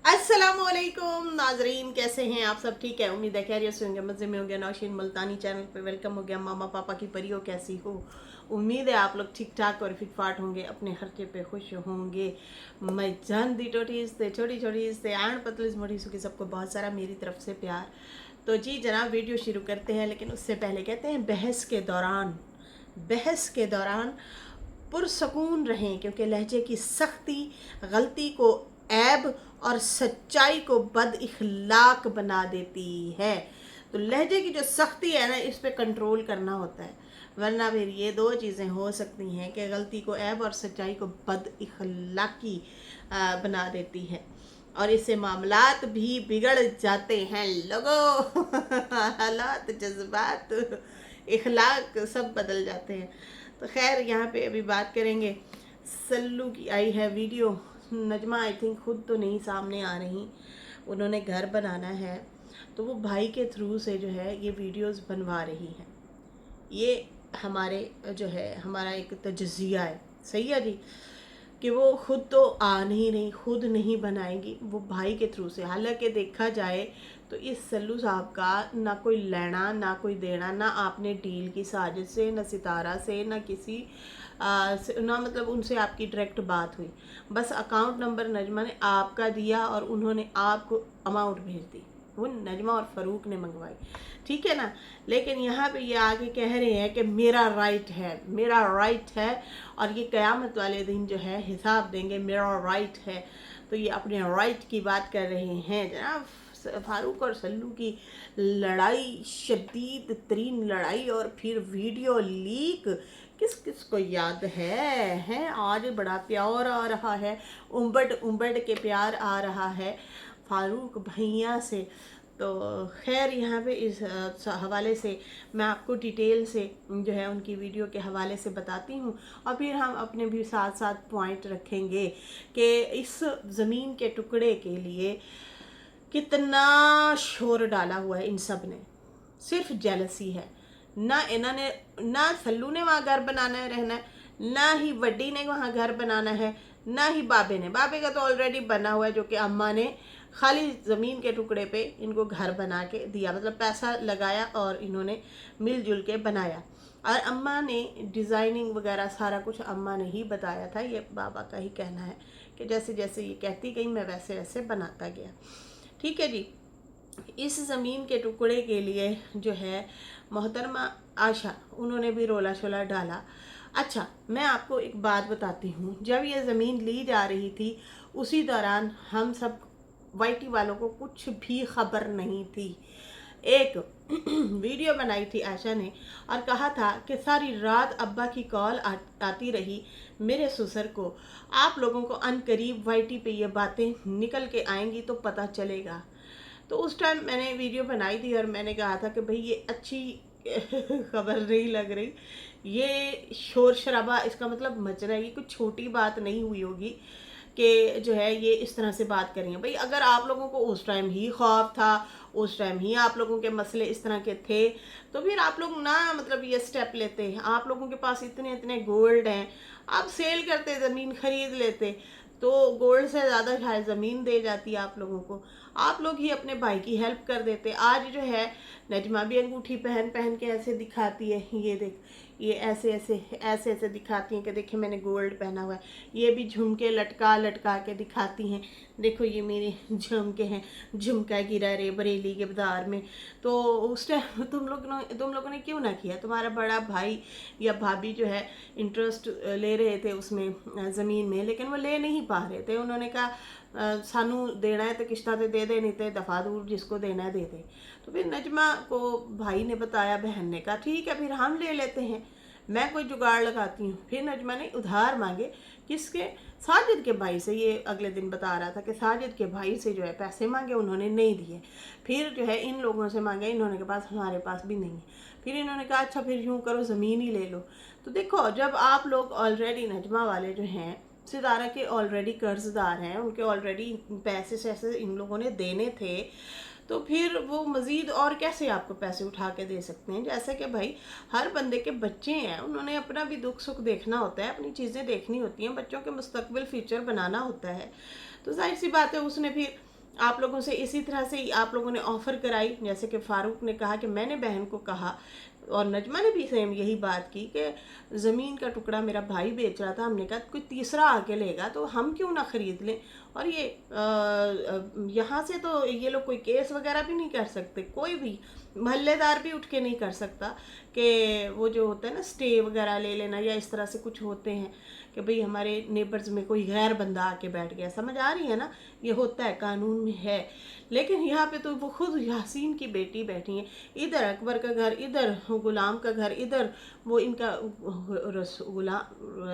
अस्सलामुअलैकुम नाजरीन, कैसे हैं आप सब? ठीक है, उम्मीद है खैरियत से होंगे, मज़े में होंगे। नौशीन मुल्तानी चैनल पे वेलकम हो गया। मामा पापा की परियों, कैसी हो? उम्मीद है आप लोग ठीक ठाक और फिट फाट होंगे, अपने खर्चे पे खुश होंगे। मैं जान दी टोटीज से छोटी छोटी से आन पतलीस मोटी सुखी, सबको बहुत सारा मेरी तरफ से प्यार। तो जी जनाब, वीडियो शुरू करते हैं, लेकिन उससे पहले कहते हैं बहस के दौरान पुरसकून रहें, क्योंकि लहजे की सख्ती गलती को ऐब और सच्चाई को बद इखलाक बना देती है। तो लहजे की जो सख्ती है ना, इस पे कंट्रोल करना होता है, वरना फिर ये दो चीज़ें हो सकती हैं कि गलती को ऐब और सच्चाई को बद इखलाकी बना देती है, और इससे मामलात भी बिगड़ जाते हैं लोगों। हालात, जज्बात, इखलाक सब बदल जाते हैं। तो खैर, यहाँ पे अभी बात करेंगे। सल्लू की आई है वीडियो। नजमा आई थिंक खुद तो नहीं सामने आ रही, उन्होंने घर बनाना है, तो वो भाई के थ्रू से जो है ये वीडियोस बनवा रही हैं। ये हमारे जो है हमारा एक तजज़िया है, सही है जी, कि वो खुद तो आ नहीं रही, खुद नहीं बनाएगी, वो भाई के थ्रू से। हालांकि देखा जाए तो इस सल्लू साहब का ना कोई लेना ना कोई देना, ना आपने डील की साजिश से, ना सितारा से, ना किसी ना मतलब उनसे आपकी डायरेक्ट बात हुई। बस अकाउंट नंबर नजमा ने आपका दिया और उन्होंने आपको अमाउंट भेज दी, वो नजमा और फ़ारूक ने मंगवाई, ठीक है ना। लेकिन यहाँ पे ये आगे कह रहे हैं कि मेरा राइट है, मेरा राइट है, और ये क़यामत वाले दिन जो है हिसाब देंगे, मेरा राइट है। तो ये अपने राइट की बात कर रहे हैं जनाब। फारूक और सल्लू की लड़ाई, शदीद तरीन लड़ाई, और फिर वीडियो लीक, किस किस को याद है आज बड़ा प्यार आ रहा है, उम्बड़ उम्बड़ के प्यार आ रहा है फारूक भैया से। तो खैर, यहाँ पे इस हवाले से मैं आपको डिटेल से जो है उनकी वीडियो के हवाले से बताती हूँ, और फिर हम अपने भी साथ साथ पॉइंट रखेंगे कि इस ज़मीन के टुकड़े के लिए कितना शोर डाला हुआ है इन सब ने। सिर्फ जेलसी है ना इन्होंने, ना सल्लू ने वहाँ घर बनाना है, रहना है, ना ही वड्डी ने वहाँ घर बनाना है, ना ही बाबे ने। बाबे का तो ऑलरेडी बना हुआ है, जो कि अम्मा ने खाली ज़मीन के टुकड़े पे इनको घर बना के दिया, मतलब पैसा लगाया और इन्होंने मिलजुल के बनाया। और अम्मा ने डिज़ाइनिंग वगैरह सारा कुछ अम्मा ने ही बताया था, ये बाबा का ही कहना है कि जैसे जैसे ये कहती गई मैं वैसे वैसे बनाता गया, ठीक है जी। इस ज़मीन के टुकड़े के लिए जो है मोहतरमा आशा, उन्होंने भी रोला शोला डाला। अच्छा, मैं आपको एक बात बताती हूँ, जब ये ज़मीन ली जा रही थी उसी दौरान हम सब वाईटी वालों को कुछ भी खबर नहीं थी। एक वीडियो बनाई थी आशा ने और कहा था कि सारी रात अब्बा की कॉल आती रही मेरे ससुर को, आप लोगों को अनकरीब वाईटी पे ये बातें निकल के आएंगी तो पता चलेगा। तो उस टाइम मैंने वीडियो बनाई थी और मैंने कहा था कि भाई ये अच्छी खबर नहीं लग रही, ये शोर शराबा इसका मतलब मच रहा है, ये कुछ छोटी बात नहीं हुई होगी कि जो है ये इस तरह से बात करेंगे। भाई अगर आप लोगों को उस टाइम ही खौफ था, उस टाइम ही आप लोगों के मसले इस तरह के थे, तो फिर आप लोग ना मतलब ये स्टेप लेते। आप लोगों के पास इतने इतने गोल्ड हैं, आप सेल करते, ज़मीन खरीद लेते, तो गोल्ड से ज़्यादा शायद ज़मीन दे जाती आप लोगों को, आप लोग ही अपने भाई की हेल्प कर देते। आज जो है नजमा भी अंगूठी पहन पहन के ऐसे दिखाती है, ये देख, ये ऐसे ऐसे ऐसे ऐसे दिखाती हैं कि देखिए मैंने गोल्ड पहना हुआ है। ये भी झुमके लटका लटका के दिखाती हैं, देखो ये मेरे झुमके हैं, झुमका गिरा रे बरेली के बाजार में। तो उस टाइम तुम लोगों ने क्यों ना किया? तुम्हारा बड़ा भाई या भाभी जो है इंटरेस्ट ले रहे थे उसमें ज़मीन में, लेकिन वो ले नहीं पा रहे थे। उन्होंने कहा सानू देना है तो किश्ता तो दे दे, नहीं तो दफ़ा दूर, जिसको देना है दे दे। तो फिर नजमा को भाई ने बताया, बहन ने कहा ठीक है फिर हम ले लेते हैं, मैं कोई जुगाड़ लगाती हूँ। फिर नजमा ने उधार मांगे, किसके? साजिद के भाई से। ये अगले दिन बता रहा था कि साजिद के भाई से जो है पैसे मांगे, उन्होंने नहीं दिए। फिर जो है इन लोगों से मांगे, इन्होंने के पास, हमारे पास भी नहीं है। फिर इन्होंने कहा अच्छा फिर यूँ करो ज़मीन ही ले लो। तो देखो, जब आप लोग ऑलरेडी नजमा वाले जो हैं सितारा के ऑलरेडी कर्जदार हैं, उनके ऑलरेडी पैसे शैसे इन लोगों ने देने थे, तो फिर वो मज़ीद और कैसे आपको पैसे उठा के दे सकते हैं? जैसे कि भाई हर बंदे के बच्चे हैं, उन्होंने अपना भी दुख सुख देखना होता है, अपनी चीज़ें देखनी होती हैं, बच्चों के मुस्तकबिल फ्यूचर बनाना होता है। तो जाहिर सी बात है उसने फिर आप लोगों से इसी तरह से आप लोगों ने ऑफ़र कराई, जैसे कि फ़ारूक ने कहा कि मैंने बहन को कहा, और नजमा ने भी सेम यही बात की कि ज़मीन का टुकड़ा मेरा भाई बेच रहा था, हमने कहा कोई तीसरा आके लेगा तो हम क्यों ना ख़रीद लें। और ये यहाँ से तो ये लोग कोई केस वगैरह भी नहीं कर सकते, कोई भी महल्लेदार भी उठ के नहीं कर सकता कि वो जो होता है ना स्टे वगैरह ले लेना, या इस तरह से कुछ होते हैं कि भाई हमारे नेबर्स में कोई गैर बंदा आके बैठ गया, समझ आ रही है ना, ये होता है, कानून में है। लेकिन यहाँ पे तो वो खुद यासीन की बेटी बैठी है, इधर अकबर का घर, इधर गुलाम का घर, इधर वो इनका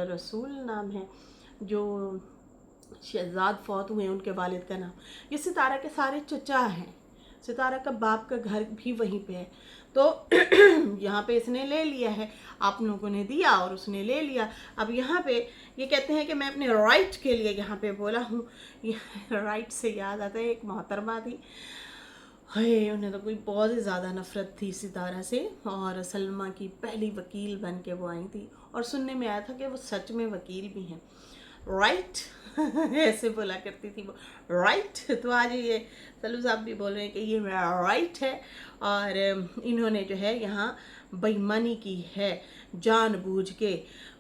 रसूल नाम है जो शहजाद फौत हुए उनके वालिद का नाम, ये सितारा के सारे चचा हैं, सितारा का बाप का घर भी वहीं पे है। तो यहाँ पे इसने ले लिया है, आप लोगों ने दिया और उसने ले लिया। अब यहाँ पे ये कहते हैं कि मैं अपने राइट के लिए यहाँ पे बोला हूँ। राइट से याद आता है, एक मोहतरमा थी, हाय उन्हें तो कोई बहुत ही ज़्यादा नफ़रत थी सितारा से, और सलमा की पहली वकील बन के वो आई थी, और सुनने में आया था कि वो सच में वकील भी हैं। राइट ऐसे बोला करती थी वो, राइट। तो आज ये सल्लू साहब भी बोल रहे हैं कि ये मेरा राइट है, और इन्होंने जो है यहाँ बेईमानी की है जानबूझ के,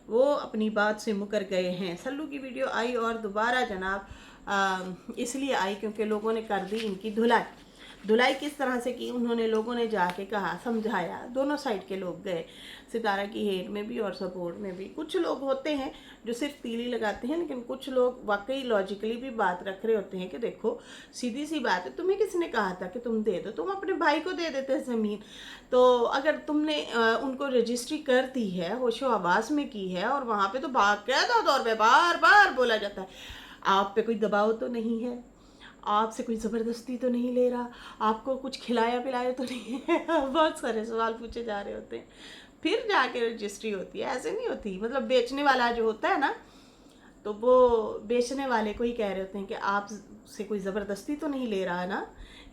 वो अपनी बात से मुकर गए हैं। सल्लू की वीडियो आई और दोबारा जनाब इसलिए आई क्योंकि लोगों ने कर दी इनकी धुलाई किस तरह से की, उन्होंने लोगों ने जाके कहा, समझाया, दोनों साइड के लोग गए, सितारा की हेट में भी और सपोर्ट में भी। कुछ लोग होते हैं जो सिर्फ तीली लगाते हैं, लेकिन कुछ लोग वाकई लॉजिकली भी बात रख रहे होते हैं कि देखो सीधी सी बात है, तुम्हें किसने कहा था कि तुम दे दो, तुम अपने भाई को दे देते ज़मीन। तो अगर तुमने उनको रजिस्ट्री कर दी है, होशो आवाज़ में की है, और वहाँ पर तो बाकायदा तौर पर बार बार बोला जाता है आप पे कोई दबाव तो नहीं है, आपसे कोई ज़बरदस्ती तो नहीं ले रहा, आपको कुछ खिलाया पिलाया तो नहीं है, बहुत सारे सवाल पूछे जा रहे होते हैं, फिर जाके रजिस्ट्री होती है, ऐसे नहीं होती। मतलब बेचने वाला जो होता है ना, तो वो बेचने वाले को ही कह रहे होते हैं कि आप से कोई ज़बरदस्ती तो नहीं ले रहा ना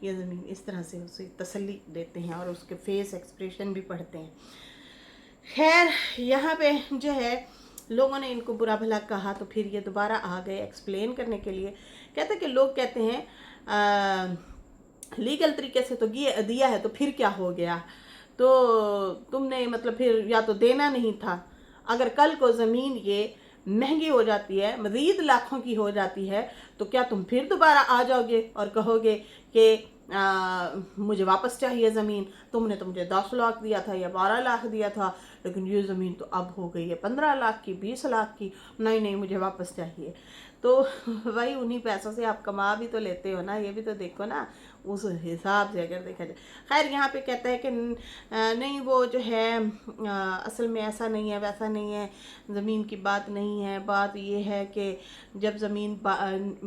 ये ज़मीन, इस तरह से उसे तसल्ली देते हैं और उसके फेस एक्सप्रेशन भी पढ़ते हैं। खैर यहाँ पे जो है लोगों ने इनको बुरा भला कहा, तो फिर ये दोबारा आ गए एक्सप्लेन करने के लिए। कहते कि लोग कहते हैं लीगल तरीके से तो दिया है तो फिर क्या हो गया, तो तुमने मतलब फिर या तो देना नहीं था। अगर कल को ज़मीन ये महंगी हो जाती है, मज़ीद लाखों की हो जाती है, तो क्या तुम फिर दोबारा आ जाओगे और कहोगे कि मुझे वापस चाहिए ज़मीन, तुमने तो मुझे 10 लाख दिया था या 12 लाख दिया था, लेकिन ये ज़मीन तो अब हो गई है 15 लाख की, 20 लाख की, नहीं नहीं मुझे वापस चाहिए। तो भाई उन्हीं पैसों से आप कमा भी तो लेते हो ना, ये भी तो देखो ना उस हिसाब से अगर देखा जाए। खैर यहाँ पे कहता है कि नहीं वो जो है असल में ऐसा नहीं है, वैसा नहीं है, ज़मीन की बात नहीं है, बात ये है कि जब ज़मीन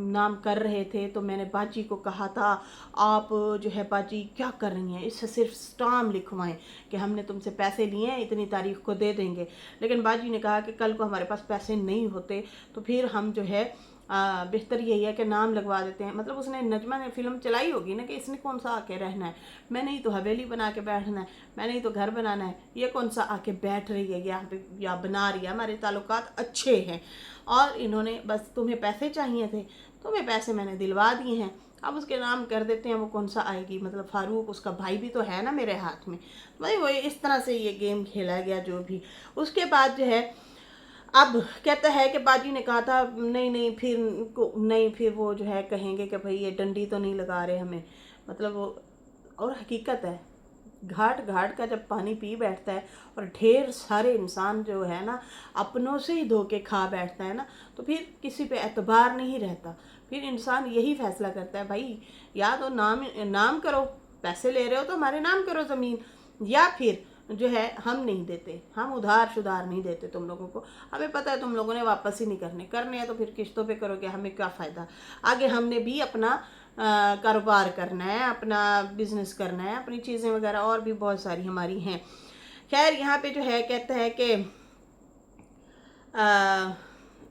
नाम कर रहे थे तो मैंने बाजी को कहा था आप जो है बाजी क्या कर रही हैं, इससे सिर्फ स्टाम्प लिखवाएं कि हमने तुमसे पैसे लिए हैं, इतनी तारीख को दे देंगे। लेकिन बाजी ने कहा कि कल को हमारे पास पैसे नहीं होते तो फिर हम जो है बेहतर यही है कि नाम लगवा देते हैं। मतलब उसने नजमा ने फिल्म चलाई होगी ना कि इसने कौन सा आके रहना है, मैंने ही तो हवेली बना के बैठना है, मैंने ही तो घर बनाना है, ये कौन सा आके बैठ रही है यहाँ पे या बना रही है। हमारे ताल्लुकात अच्छे हैं और इन्होंने बस तुम्हें पैसे चाहिए थे, तुम्हें पैसे मैंने दिलवा दिए हैं, अब उसके नाम कर देते हैं, वो कौन सा आएगी। मतलब फारूक उसका भाई भी तो है ना मेरे हाथ में। भाई वो इस तरह से ये गेम खेला गया जो भी। उसके बाद जो है अब कहता है कि बाजी ने कहा था नहीं नहीं फिर वो जो है कहेंगे कि भाई ये डंडी तो नहीं लगा रहे हमें, मतलब वो। और हकीकत है घाट घाट का जब पानी पी बैठता है और ढेर सारे इंसान जो है ना अपनों से ही धोखे खा बैठता है ना, तो फिर किसी पे एतबार नहीं रहता। फिर इंसान यही फैसला करता है भाई या तो नाम करो, पैसे ले रहे हो तो हमारे नाम करो ज़मीन, या फिर जो है हम नहीं देते, हम उधार शुधार नहीं देते तुम लोगों को, हमें पता है तुम लोगों ने वापस ही नहीं करने हैं तो फिर किस्तों पे करोगे, हमें क्या फ़ायदा। आगे हमने भी अपना कारोबार करना है, अपना बिजनेस करना है, अपनी चीज़ें वगैरह और भी बहुत सारी हमारी हैं। खैर यहाँ पे जो है कहता है कि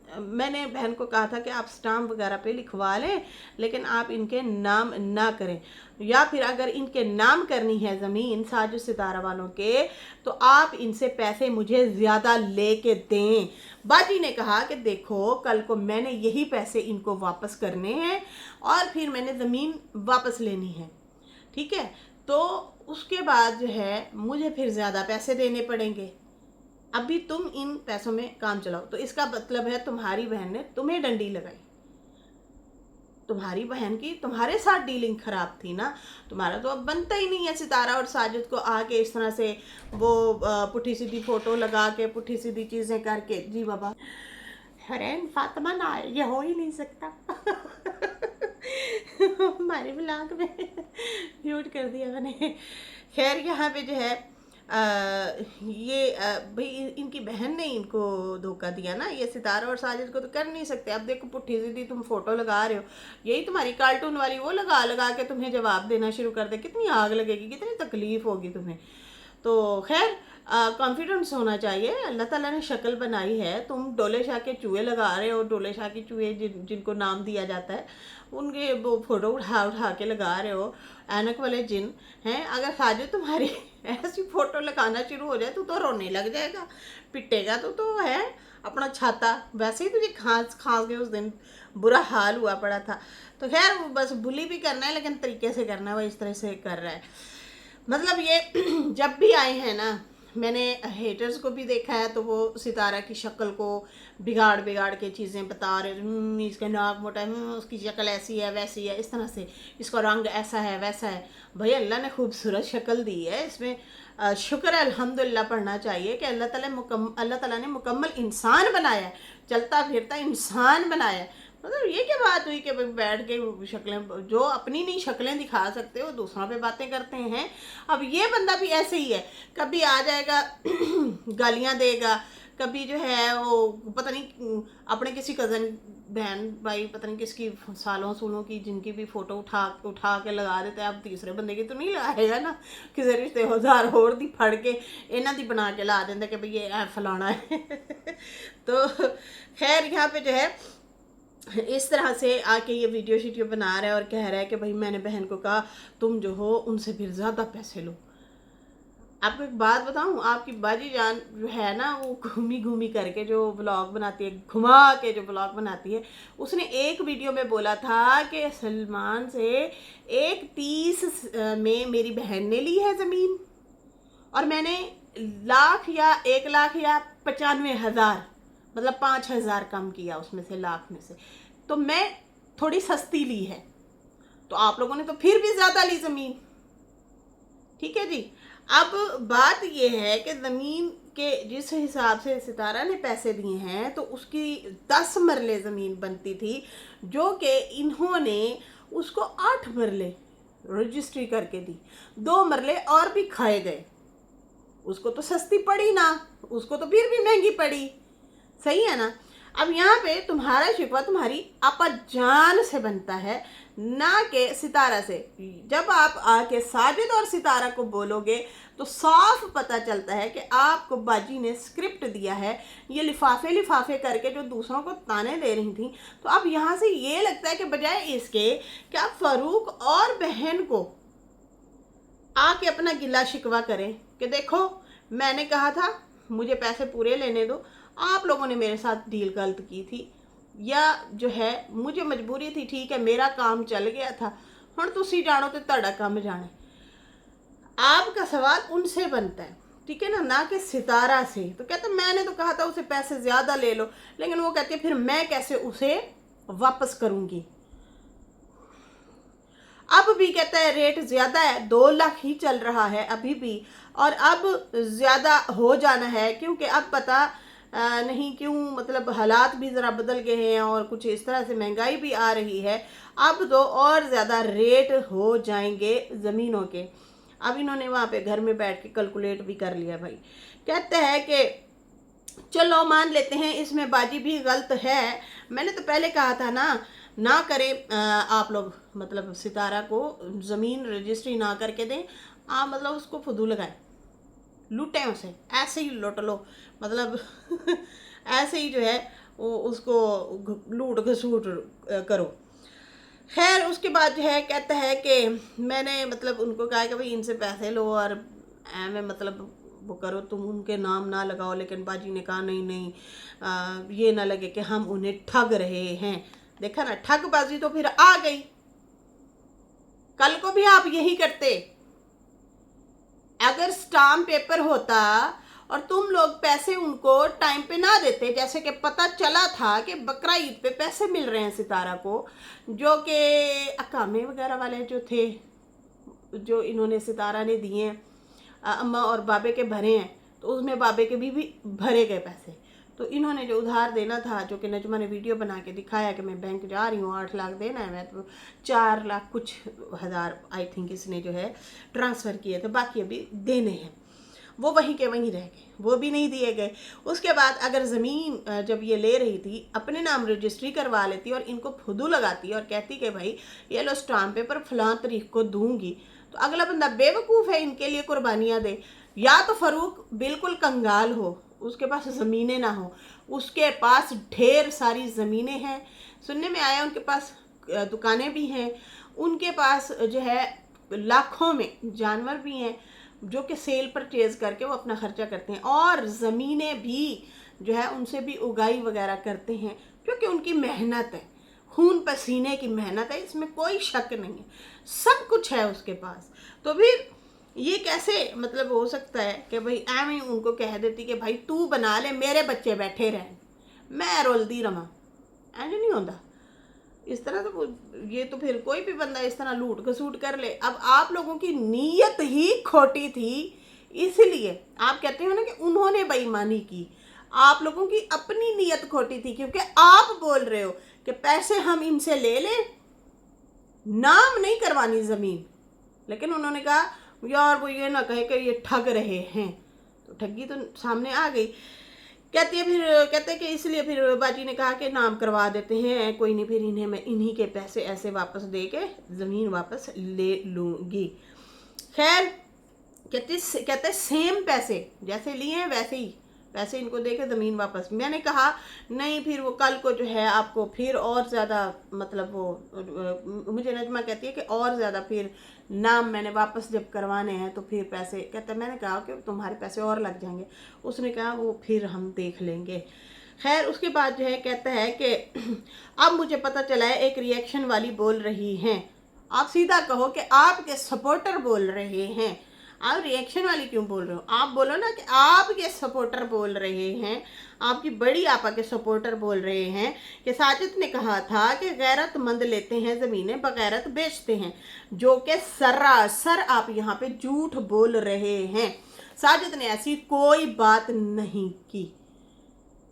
मैंने बहन को कहा था कि आप स्टाम्प वगैरह पे लिखवा लें, लेकिन आप इनके नाम ना करें, या फिर अगर इनके नाम करनी है ज़मीन साजिद सितारा वालों के, तो आप इनसे पैसे मुझे ज़्यादा लेके दें। बाजी ने कहा कि देखो कल को मैंने यही पैसे इनको वापस करने हैं और फिर मैंने ज़मीन वापस लेनी है, ठीक है, तो उसके बाद जो है मुझे फिर ज़्यादा पैसे देने पड़ेंगे। अभी तुम इन पैसों में काम चलाओ। तो इसका मतलब है तुम्हारी बहन ने तुम्हें डंडी लगाई, तुम्हारी बहन की तुम्हारे साथ डीलिंग खराब थी ना। तुम्हारा तो अब बनता ही नहीं है सितारा और साजिद को आके इस तरह से वो पुठी सीधी फोटो लगा के पुठी सीधी चीज़ें करके। जी बाबा, हरैन फातिमा ना आए, ये हो ही नहीं सकता। हमारे ब्लॉग में म्यूट कर दिया मैंने। खैर यहाँ पे जो है भाई इनकी बहन ने इनको धोखा दिया ना, ये सितारा और साजिद को तो कर नहीं सकते। अब देखो पुट्ठी सीधी तुम फोटो लगा रहे हो, यही तुम्हारी कार्टून वाली वो लगा लगा के तुम्हें जवाब देना शुरू कर दे, कितनी आग लगेगी, कितनी तकलीफ होगी तुम्हें। तो खैर कॉन्फिडेंस होना चाहिए, अल्लाह ताला ने शक्ल बनाई है। तुम डोले शाह के चूहे लगा रहे हो, डोले शाह के चूहे जिनको नाम दिया जाता है, उनके वो फोटो उठा उठा के लगा रहे हो, ऐनक वाले जिन हैं। अगर साजिद तुम्हारी ऐसी फोटो लगाना शुरू हो जाए तो रोने लग जाएगा, पिटेगा तो है अपना छाता। वैसे ही तुझे खांस खांस के उस दिन बुरा हाल हुआ पड़ा था। तो खैर वो बस बुली भी करना है, लेकिन तरीके से करना है, वो इस तरह से कर रहा है। मतलब ये जब भी आए हैं ना, मैंने हेटर्स को भी देखा है तो वो सितारा की शक्ल को बिगाड़ बिगाड़ के चीज़ें बता रहे, इसका नाक मोटा है, उसकी शक्ल ऐसी है वैसी है, इस तरह से, इसका रंग ऐसा है वैसा है। भाई अल्लाह ने खूबसूरत शक्ल दी है, इसमें शुक्र है, अल्हम्दुलिल्लाह पढ़ना चाहिए कि अल्लाह ताला ने मुकम्मल इंसान बनाया है, चलता फिरता इंसान बनाया है। मतलब ये क्या बात हुई कि बैठ के शक्लें, जो अपनी नहीं शक्लें दिखा सकते वो दूसरों पे बातें करते हैं। अब ये बंदा भी ऐसे ही है, कभी आ जाएगा गालियां देगा, कभी जो है वो पता नहीं अपने किसी कज़न बहन भाई पता नहीं किसकी सालों सुनों की जिनकी भी फ़ोटो उठा उठा के लगा देते हैं। अब तीसरे बंदे की तो नहीं लगाएगा ना, किसी रिश्तेदार होर दी फड़ के इन्हों दी बना के ला देंगे कि भाई ये फलाना है। तो खैर यहाँ पे जो है इस तरह से आके ये वीडियो बना रहा है और कह रहा है कि भाई मैंने बहन को कहा तुम जो हो उनसे फिर ज़्यादा पैसे लो। आपको एक बात बताऊं, आपकी बाजी जान जो है ना, वो घूमी घूमी करके जो ब्लॉग बनाती है, घुमा के जो ब्लॉग बनाती है, उसने एक वीडियो में बोला था कि सलमान से 130 में मेरी बहन ने ली है ज़मीन और मैंने लाख या 1 लाख या 95,000 मतलब 5,000 कम किया उसमें से, लाख में से, तो मैं थोड़ी सस्ती ली है, तो आप लोगों ने तो फिर भी ज़्यादा ली ज़मीन। ठीक है जी। अब बात यह है कि ज़मीन के जिस हिसाब से सितारा ने पैसे दिए हैं तो उसकी 10 मरले ज़मीन बनती थी, जो कि इन्होंने उसको 8 मरले रजिस्ट्री करके दी, 2 मरले और भी खाए गए। उसको तो सस्ती पड़ी ना, उसको तो फिर भी महंगी पड़ी, सही है ना। अब यहाँ पे तुम्हारा शिकवा तुम्हारी आपा जान से बनता है, ना कि सितारा से। जब आप आके साजिद और सितारा को बोलोगे तो साफ पता चलता है कि आपको बाजी ने स्क्रिप्ट दिया है, ये लिफाफे लिफाफे करके जो दूसरों को ताने दे रही थी। तो अब यहाँ से ये लगता है कि बजाय इसके कि आप फारूक और बहन को आके अपना गिला शिकवा करें कि देखो मैंने कहा था मुझे पैसे पूरे लेने दो, आप लोगों ने मेरे साथ डील गलत की थी, या जो है मुझे मजबूरी थी, ठीक है मेरा काम चल गया था, हुण तुसी जानो तो तुहाडा काम जाने। आपका सवाल उनसे बनता है, ठीक है ना कि सितारा से। तो कहते मैंने तो कहा था उसे पैसे ज़्यादा ले लो, लेकिन वो कहती है फिर मैं कैसे उसे वापस करूँगी। अब भी कहता है रेट ज़्यादा है, 2 लाख ही चल रहा है अभी भी, और अब ज़्यादा हो जाना है क्योंकि अब पता नहीं क्यों, मतलब हालात भी ज़रा बदल गए हैं और कुछ इस तरह से महंगाई भी आ रही है। अब तो और ज़्यादा रेट हो जाएंगे ज़मीनों के। अब इन्होंने वहाँ पे घर में बैठ के कैलकुलेट भी कर लिया भाई। कहते हैं कि चलो मान लेते हैं इसमें बाजी भी गलत है, मैंने तो पहले कहा था ना करें आप लोग, मतलब सितारा को ज़मीन रजिस्ट्री ना करके दें, आप मतलब उसको फुदू लगाएं, लूटें उसे, ऐसे ही लूट लो, मतलब ऐसे ही जो है उसको लूट घसूट करो। खैर उसके बाद जो है कहता है कि मैंने मतलब उनको कहा कि भाई इनसे पैसे लो और मैं मतलब वो करो, तुम उनके नाम ना लगाओ। लेकिन बाजी ने कहा नहीं नहीं, ये ना लगे कि हम उन्हें ठग रहे हैं। देखा ना, ठगबाजी तो फिर आ गई। कल को भी आप यही करते। अगर स्टाम्प पेपर होता और तुम लोग पैसे उनको टाइम पे ना देते, जैसे कि पता चला था कि बकरा ईद पे पैसे मिल रहे हैं सितारा को, जो कि अकामे वगैरह वाले जो थे, जो इन्होंने सितारा ने दिए हैं, अम्मा और बाबे के भरे हैं, तो उसमें बाबे के भी भरे गए पैसे। तो इन्होंने जो उधार देना था, जो कि नजमा ने वीडियो बना के दिखाया कि मैं बैंक जा रही हूँ 8 लाख देना है, मैं तो 4 लाख कुछ हज़ार आई थिंक इसने जो है ट्रांसफ़र किए थे, बाकी अभी देने हैं, वो वहीं के वहीं रह गए, वो भी नहीं दिए गए। उसके बाद अगर ज़मीन जब ये ले रही थी अपने नाम रजिस्ट्री करवा लेती और इनको फुदू लगाती और कहती कि भाई ये लो स्टाम्प पेपर फलां तारीख को दूंगी, तो अगला बंदा बेवकूफ़ है इनके लिए कुर्बानियाँ दे। या तो फ़ारूक बिल्कुल कंगाल हो, उसके पास ज़मीनें ना हो, उसके पास ढेर सारी ज़मीनें हैं, सुनने में आया उनके पास दुकानें भी हैं, उनके पास जो है लाखों में जानवर भी हैं जो कि सेल परचेज करके वो अपना खर्चा करते हैं, और ज़मीनें भी जो है उनसे भी उगाई वगैरह करते हैं, क्योंकि उनकी मेहनत है, खून पसीने की मेहनत है, इसमें कोई शक नहीं है, सब कुछ है उसके पास। तो फिर ये कैसे मतलब हो सकता है कि भाई मैं उनको कह देती कि भाई तू बना ले, मेरे बच्चे बैठे रहें, मैं रोलदी रवा, ऐसे नहीं होता इस तरह। तो ये तो फिर कोई भी बंदा इस तरह लूट घसूट कर ले। अब आप लोगों की नीयत ही खोटी थी, इसलिए आप कहते हो ना कि उन्होंने बेईमानी की। आप लोगों की अपनी नीयत खोटी थी, क्योंकि आप बोल रहे हो कि पैसे हम इनसे ले लें, नाम नहीं करवानी ज़मीन, लेकिन उन्होंने कहा यार वो ये ना कहे कि ये ठग रहे हैं, तो ठगी तो सामने आ गई। कहती है फिर कहते हैं कि इसलिए फिर बाजी ने कहा कि नाम करवा देते हैं, कोई नहीं, फिर इन्हें मैं इन्हीं के पैसे ऐसे वापस दे के ज़मीन वापस ले लूँगी। खैर कहते सेम पैसे जैसे लिए हैं वैसे ही पैसे इनको दे के ज़मीन वापस। मैंने कहा नहीं, फिर वो कल को जो है आपको फिर और ज़्यादा मतलब वो मुझे नजमा कहती है कि और ज़्यादा फिर नाम मैंने वापस जब करवाने हैं तो फिर पैसे, कहते मैंने कहा कि तुम्हारे पैसे और लग जाएंगे। उसने कहा वो फिर हम देख लेंगे। खैर उसके बाद जो है कहता है कि अब मुझे पता चला है एक रिएक्शन वाली बोल रही हैं। आप सीधा कहो कि आपके सपोर्टर बोल रहे हैं, आप रिएक्शन वाली क्यों बोल रहे हो? आप बोलो ना कि आपके सपोर्टर बोल रहे हैं, आपकी बड़ी आपा के सपोर्टर बोल रहे हैं कि साजिद ने कहा था कि गैरतमंद लेते हैं ज़मीनें, बगैरत बेचते हैं, जो कि सरासर आप यहाँ पे झूठ बोल रहे हैं। साजिद ने ऐसी कोई बात नहीं की,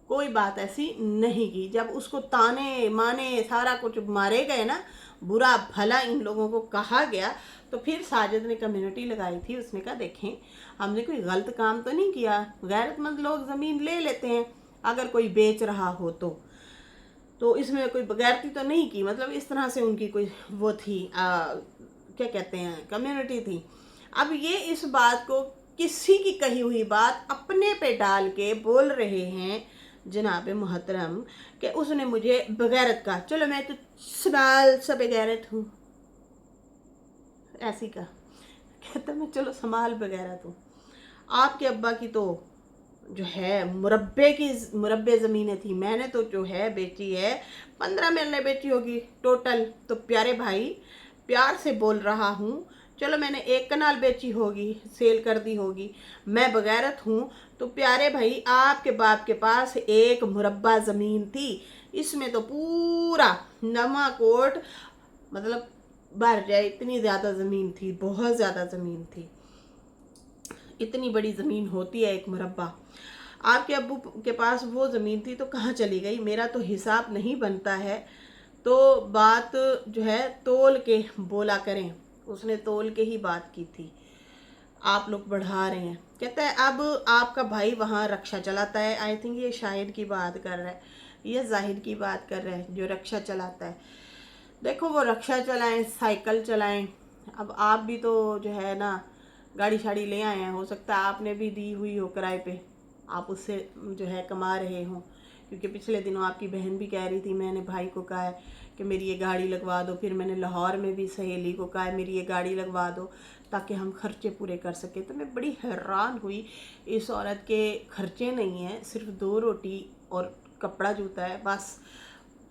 कोई बात ऐसी नहीं की। जब उसको ताने माने सारा कुछ मारे गए ना, बुरा भला इन लोगों को कहा गया, तो फिर साजिद ने कम्युनिटी लगाई थी। उसने कहा देखें हमने कोई गलत काम तो नहीं किया, गैरतमंद लोग ज़मीन ले लेते हैं अगर कोई बेच रहा हो तो इसमें कोई बगैरती तो नहीं की। मतलब इस तरह से उनकी कोई वो थी क्या कहते हैं कम्युनिटी थी। अब ये इस बात को किसी की कही हुई बात अपने पे डाल के बोल रहे हैं जनाब मोहतरम कि उसने मुझे बगैरत कहा। चलो मैं तो सवाल सा बगैरत हूँ, ऐसी का कहता मैं चलो संभाल बगैरत हूँ। आपके अब्बा की तो जो है मुरब्बे ज़मीनें थी, मैंने तो जो है बेची है 15 मरले बेची होगी टोटल। तो प्यारे भाई प्यार से बोल रहा हूँ, चलो मैंने 1 कनाल बेची होगी, सेल कर दी होगी, मैं बगैरत हूँ। तो प्यारे भाई आपके बाप के पास 1 मुरब्बा ज़मीन थी, इसमें तो पूरा नवा कोट मतलब भर जाए इतनी ज़्यादा ज़मीन थी, बहुत ज़्यादा ज़मीन थी, इतनी बड़ी ज़मीन होती है 1 मुरब्बा। आपके अब्बू के पास वो ज़मीन थी तो कहाँ चली गई, मेरा तो हिसाब नहीं बनता है। तो बात जो है तोल के बोला करें, उसने तोल के ही बात की थी, आप लोग बढ़ा रहे हैं। कहता है अब आपका भाई वहाँ रक्षा चलाता है, आई थिंक ये शाहिद की बात कर रहा है, ये जाहिद की बात कर रहा है जो रक्षा चलाता है। देखो वो रक्षा चलाएं, साइकिल चलाएं, अब आप भी तो जो है ना गाड़ी शाड़ी ले आए हैं, हो सकता है आपने भी दी हुई हो किराए पे, आप उससे जो है कमा रहे हों, क्योंकि पिछले दिनों आपकी बहन भी कह रही थी, मैंने भाई को कहा है कि मेरी ये गाड़ी लगवा दो, फिर मैंने लाहौर में भी सहेली को कहा है मेरी ये गाड़ी लगवा दो ताकि हम खर्चे पूरे कर सकें। तो मैं बड़ी हैरान हुई, इस औरत के खर्चे नहीं हैं, सिर्फ 2 रोटी और कपड़ा जूता है बस,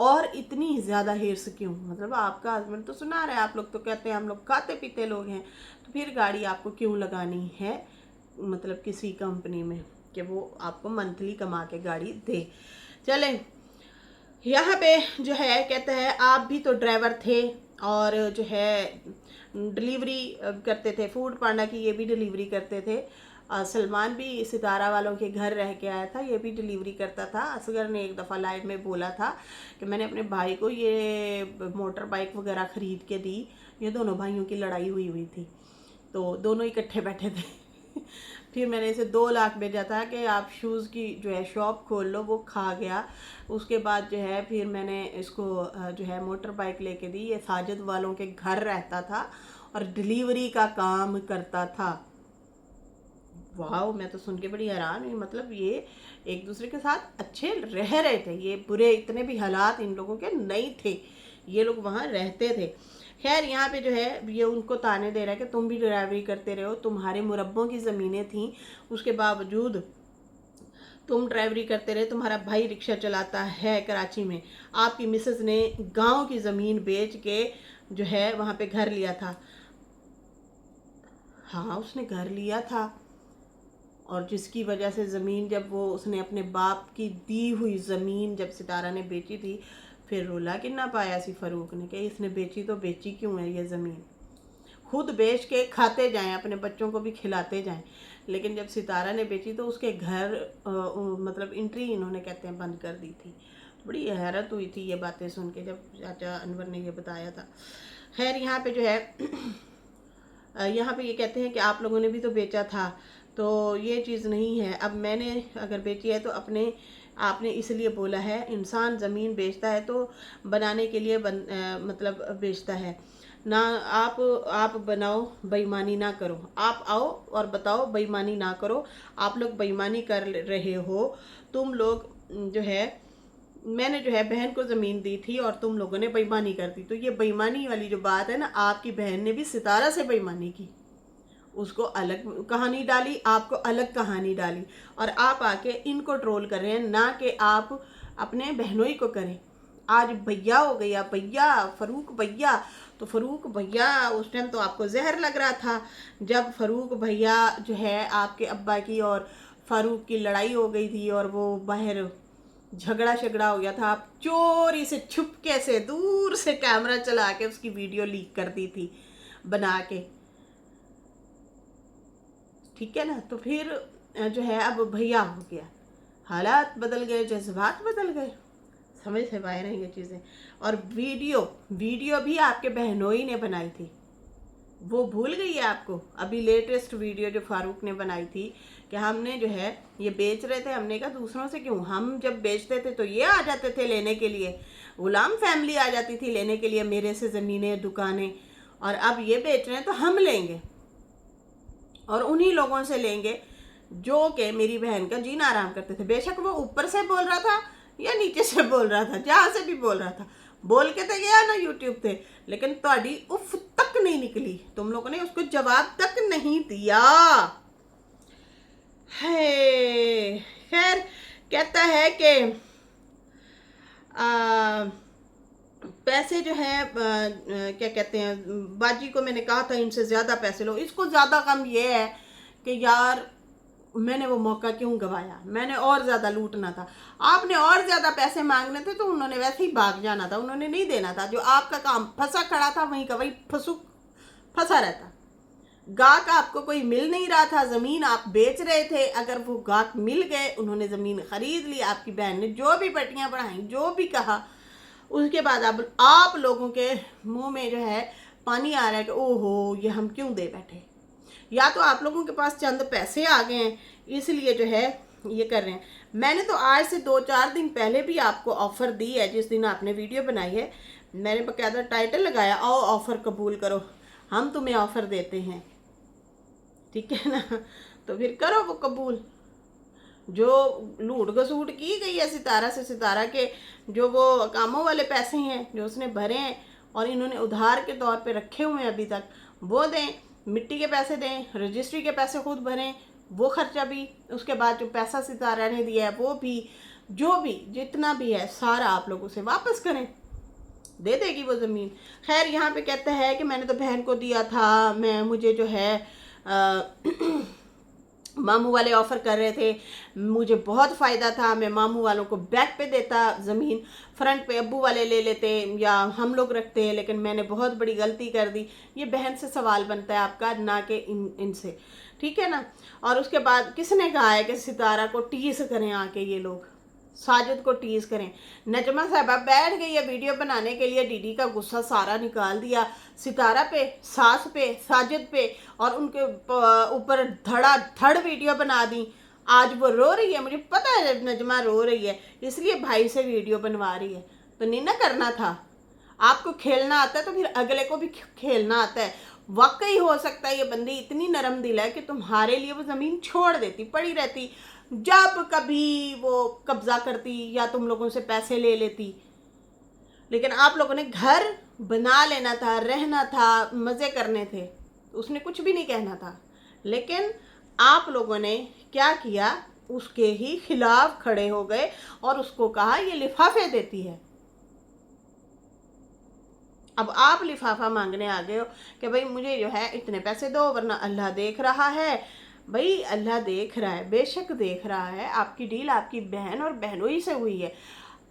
और इतनी ज़्यादा हिर्स क्यों? मतलब आपका हस्बैंड तो सुना रहा है, आप लोग तो कहते हैं हम लोग खाते पीते लोग हैं, तो फिर गाड़ी आपको क्यों लगानी है मतलब किसी कंपनी में कि वो आपको मंथली कमा के गाड़ी दे। चले यहाँ पे जो है कहते हैं आप भी तो ड्राइवर थे और जो है डिलीवरी करते थे, फूड पांडा की ये भी डिलीवरी करते थे। सलमान भी सितारा वालों के घर रह के आया था, ये भी डिलीवरी करता था। असगर ने एक दफ़ा लाइव में बोला था कि मैंने अपने भाई को ये मोटर बाइक वगैरह ख़रीद के दी। ये दोनों भाइयों की लड़ाई हुई थी, तो दोनों इकट्ठे बैठे थे फिर मैंने इसे 2 लाख भेजा था कि आप शूज़ की जो है शॉप खोल लो, वो खा गया। उसके बाद जो है फिर मैंने इसको जो है मोटर बाइक लेके दी। ये साजिद वालों के घर रहता था और डिलीवरी का काम करता था। वाह, मैं तो सुन के बड़ी हैरान हुई। मतलब ये एक दूसरे के साथ अच्छे रह रहे थे, ये बुरे इतने भी हालात इन लोगों के नहीं थे, ये लोग वहाँ रहते थे। खैर यहाँ पे जो है ये उनको ताने दे रहा है कि तुम भी ड्राइवरी करते रहो, तुम्हारे मुरब्बों की ज़मीनें थीं, उसके बावजूद तुम ड्राइवरी करते रहे, तुम्हारा भाई रिक्शा चलाता है कराची में, आपकी मिसेस ने गांव की ज़मीन बेच के जो है वहाँ पे घर लिया था। हाँ, उसने घर लिया था, और जिसकी वजह से ज़मीन जब वो उसने अपने बाप की दी हुई ज़मीन जब सितारा ने बेची थी, फिर रोला कि ना पाया सी फ़ारूक ने कि इसने बेची तो बेची क्यों है ये ज़मीन। खुद बेच के खाते जाएं, अपने बच्चों को भी खिलाते जाएं, लेकिन जब सितारा ने बेची तो उसके घर मतलब एंट्री इन्होंने कहते हैं बंद कर दी थी। बड़ी हैरत हुई थी ये बातें सुन के जब चाचा अनवर ने ये बताया था। खैर यहाँ पे जो है यहाँ पे ये कहते हैं कि आप लोगों ने भी तो बेचा था, तो ये चीज़ नहीं है। अब मैंने अगर बेची है तो आपने इसलिए बोला है, इंसान ज़मीन बेचता है तो बनाने के लिए मतलब बेचता है ना। आप बनाओ, बेईमानी ना करो। आप आओ और बताओ बेईमानी ना करो। आप लोग बेईमानी कर रहे हो। तुम लोग जो है, मैंने जो है बहन को ज़मीन दी थी और तुम लोगों ने बेईमानी कर दी। तो ये बेईमानी वाली जो बात है ना, आपकी बहन ने भी सितारा से बेईमानी की, उसको अलग कहानी डाली, आपको अलग कहानी डाली, और आप आके इनको ट्रोल कर रहे हैं, ना कि आप अपने बहनोई को करें। आज भैया हो गया, भैया फ़ारूक भैया, तो फ़ारूक भैया उस टाइम तो आपको जहर लग रहा था जब फ़ारूक भैया जो है आपके अब्बा की और फ़ारूक की लड़ाई हो गई थी और वो बाहर झगड़ा हो गया था। आप चोरी से छुपके से दूर से कैमरा चला के उसकी वीडियो लीक कर दी थी बना के, ठीक है ना। तो फिर जो है अब भैया हो गया, हालात बदल गए, जज्बात बदल गए, समझ से बाहर हैं ये चीज़ें। और वीडियो भी आपके बहनोई ने बनाई थी, वो भूल गई है आपको। अभी लेटेस्ट वीडियो जो फ़ारूक ने बनाई थी कि हमने जो है ये बेच रहे थे, हमने कहा दूसरों से क्यों, हम जब बेचते थे तो ये आ जाते थे लेने के लिए, गुलाम फैमिली आ जाती थी लेने के लिए मेरे से ज़मीनें दुकानें, और अब ये बेच रहे हैं तो हम लेंगे और उन्हीं लोगों से लेंगे जो कि मेरी बहन का जीना आराम करते थे। बेशक वो ऊपर से बोल रहा था या नीचे से बोल रहा था, जहाँ से भी बोल रहा था, बोल के तो गया ना यूट्यूब पे, लेकिन ਤੁਹਾਡੀ उफ तक नहीं निकली, तुम लोगों ने उसको जवाब तक नहीं दिया है। खैर कहता है कि पैसे जो है क्या कहते हैं, बाजी को मैंने कहा था इनसे ज़्यादा पैसे लो। इसको ज़्यादा कम ये है कि यार मैंने वो मौका क्यों गवाया, मैंने और ज़्यादा लूटना था, आपने और ज़्यादा पैसे मांगने थे तो उन्होंने वैसे ही भाग जाना था, उन्होंने नहीं देना था। जो आपका काम फंसा खड़ा था वहीं का वही फंसा रहता। गाहक आपको कोई मिल नहीं रहा था, ज़मीन आप बेच रहे थे, अगर वो गाहक मिल गए, उन्होंने ज़मीन ख़रीद ली, आपकी बहन ने जो भी पट्टियाँ बढ़ाई, जो भी कहा, उसके बाद अब आप लोगों के मुंह में जो है पानी आ रहा है कि ओहो ये हम क्यों दे बैठे। या तो आप लोगों के पास चंद पैसे आ गए हैं इसलिए जो है ये कर रहे हैं। मैंने तो आज से 2-4 दिन पहले भी आपको ऑफ़र दी है, जिस दिन आपने वीडियो बनाई है मैंने बकायदा टाइटल लगाया, आओ ऑफ़र कबूल करो, हम तुम्हें ऑफ़र देते हैं, ठीक है ना। तो फिर करो वो कबूल, जो लूट घसूट की गई है सितारा से, सितारा के जो वो कामों वाले पैसे हैं जो उसने भरे हैं और इन्होंने उधार के तौर पे रखे हुए हैं अभी तक, वो दें, मिट्टी के पैसे दें, रजिस्ट्री के पैसे खुद भरें, वो खर्चा भी, उसके बाद जो पैसा सितारा ने दिया है वो भी, जो भी जितना भी है सारा आप लोग उसे वापस करें, दे देगी वो ज़मीन। खैर यहाँ पे कहता है कि मैंने तो बहन को दिया था, मुझे जो है मामू वाले ऑफ़र कर रहे थे, मुझे बहुत फ़ायदा था, मैं मामू वालों को बैक पे देता ज़मीन, फ्रंट पे अब्बू वाले ले लेते या हम लोग रखते हैं, लेकिन मैंने बहुत बड़ी गलती कर दी। ये बहन से सवाल बनता है आपका, ना कि इनसे, ठीक है ना। और उसके बाद किसने कहा है कि सितारा को टीस करें आके, ये लोग साजिद को टीज करें। नजमा साहबा बैठ गई है वीडियो बनाने के लिए, डीडी का गुस्सा सारा निकाल दिया सितारा पे, सास पे, साजिद पे, और उनके ऊपर धड़ा धड़ वीडियो बना दी। आज वो रो रही है, मुझे पता है नजमा रो रही है, इसलिए भाई से वीडियो बनवा रही है। तो नहीं ना करना था, आपको खेलना आता है तो फिर अगले को भी खेलना आता है। वाकई हो सकता है ये बंदी इतनी नरम दिल है कि तुम्हारे लिए वो ज़मीन छोड़ देती, पड़ी रहती, जब कभी वो कब्जा करती या तुम लोगों से पैसे ले लेती, लेकिन आप लोगों ने घर बना लेना था, रहना था, मज़े करने थे, उसने कुछ भी नहीं कहना था। लेकिन आप लोगों ने क्या किया, उसके ही खिलाफ खड़े हो गए और उसको कहा ये लिफाफे देती है। अब आप लिफाफा मांगने आ गए हो कि भाई मुझे जो है इतने पैसे दो, वरना अल्लाह देख रहा है। भाई अल्लाह देख रहा है, बेशक देख रहा है, आपकी डील आपकी बहन और बहनोई से हुई है।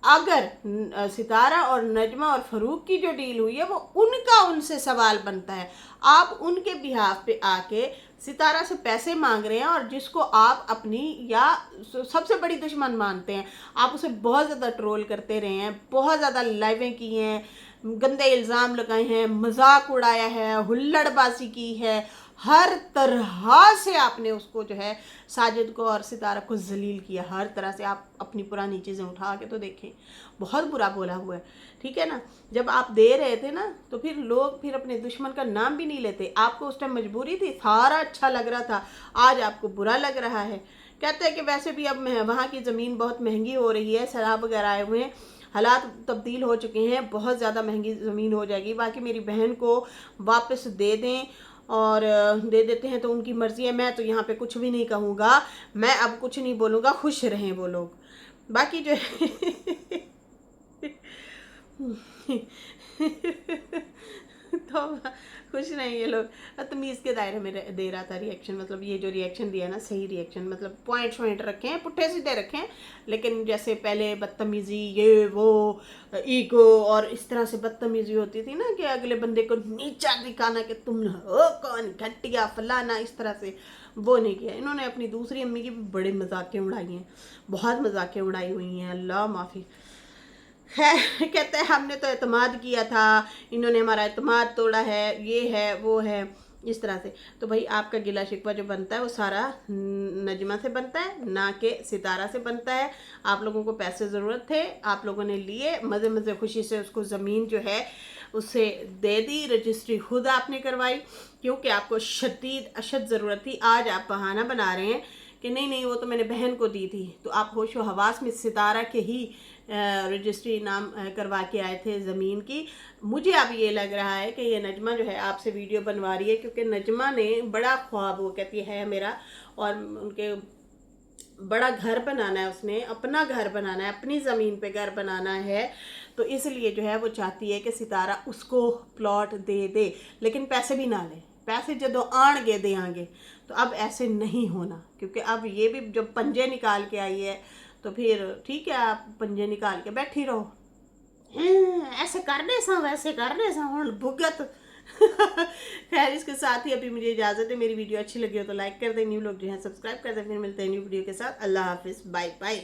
अगर सितारा और नजमा और फरूक की जो डील हुई है वो उनका उनसे सवाल बनता है। आप उनके बिहाफ पे आके सितारा से पैसे मांग रहे हैं, और जिसको आप अपनी या सबसे बड़ी दुश्मन मानते हैं, आप उसे बहुत ज़्यादा ट्रोल करते रहे हैं, बहुत ज़्यादा लाइवें की हैं, गंदे इल्ज़ाम लगाए हैं, मजाक उड़ाया है, हुल्लड़बाजी की है, हर तरह से आपने उसको जो है साजिद को और सितारा को जलील किया, हर तरह से। आप अपनी पुरानी चीज़ें उठा के तो देखें, बहुत बुरा बोला हुआ है, ठीक है ना। जब आप दे रहे थे ना तो फिर लोग फिर अपने दुश्मन का नाम भी नहीं लेते। आपको उस टाइम मजबूरी थी, सारा अच्छा लग रहा था, आज आपको बुरा लग रहा है। कहते हैं कि वैसे भी अब वहाँ की ज़मीन बहुत महंगी हो रही है, शराब वगैरह आए हुए हैं, हालात तब्दील हो चुके हैं, बहुत ज़्यादा महंगी ज़मीन हो जाएगी। बाकी मेरी बहन को वापस दे दें, और दे देते हैं तो उनकी मर्ज़ी है, मैं तो यहाँ पे कुछ भी नहीं कहूँगा, मैं अब कुछ नहीं बोलूँगा, खुश रहें वो लोग। बाकी जो है तो खुश नहीं ये लोग, तमीज़ के दायरे में दे रहा था रिएक्शन, मतलब ये जो रिएक्शन दिया ना सही रिएक्शन, मतलब पॉइंट रखे हैं, पुट्ठे सीधे रखे हैं, लेकिन जैसे पहले बदतमीज़ी ये वो ईगो और इस तरह से बदतमीज़ी होती थी ना कि अगले बंदे को नीचा दिखाना कि तुम हो कौन, घटिया फलाना, इस तरह से, वो नहीं किया इन्होंने। अपनी दूसरी अम्मी की भी बड़े मजाकें उड़ाई हैं, बहुत मजाकें उड़ाई हुई हैं, अल्लाह माफ़ी। है कहते हैं हमने तो एतमाद किया था, इन्होंने हमारा एतमाद तोड़ा है, ये है वो है, इस तरह से। तो भाई आपका गिला शिकवा जो बनता है वो सारा नजमा से बनता है, ना कि सितारा से बनता है। आप लोगों को पैसे ज़रूरत थे, आप लोगों ने लिए, मज़े मज़े खुशी से उसको ज़मीन जो है उसे दे दी, रजिस्ट्री खुद आपने करवाई, क्योंकि आपको शदीद अशद ज़रूरत थी। आज आप बहाना बना रहे हैं कि नहीं नहीं वो तो मैंने बहन को दी थी, तो आप होशो हवास में सितारा के ही रजिस्ट्री नाम करवा के आए थे ज़मीन की। मुझे अब ये लग रहा है कि ये नजमा जो है आपसे वीडियो बनवा रही है, क्योंकि नजमा ने बड़ा ख्वाब, वो कहती है मेरा, और उनके बड़ा घर बनाना है, उसने अपना घर बनाना है, अपनी ज़मीन पे घर बनाना है, तो इसलिए जो है वो चाहती है कि सितारा उसको प्लॉट दे दे, लेकिन पैसे भी ना ले, पैसे जदों आणगे देंगे। तो अब ऐसे नहीं होना, क्योंकि अब ये भी जब पंजे निकाल के आई है तो फिर ठीक है, आप पंजे निकाल के बैठी रहो, ऐसे करने सा वैसे करने सा हूँ भुगत। खैर इसके साथ ही अभी मुझे इजाज़त है। मेरी वीडियो अच्छी लगी हो तो लाइक कर दें, न्यू लोग जो है सब्सक्राइब कर दें। फिर मिलते हैं न्यू वीडियो के साथ। अल्लाह हाफिज़, बाय बाय।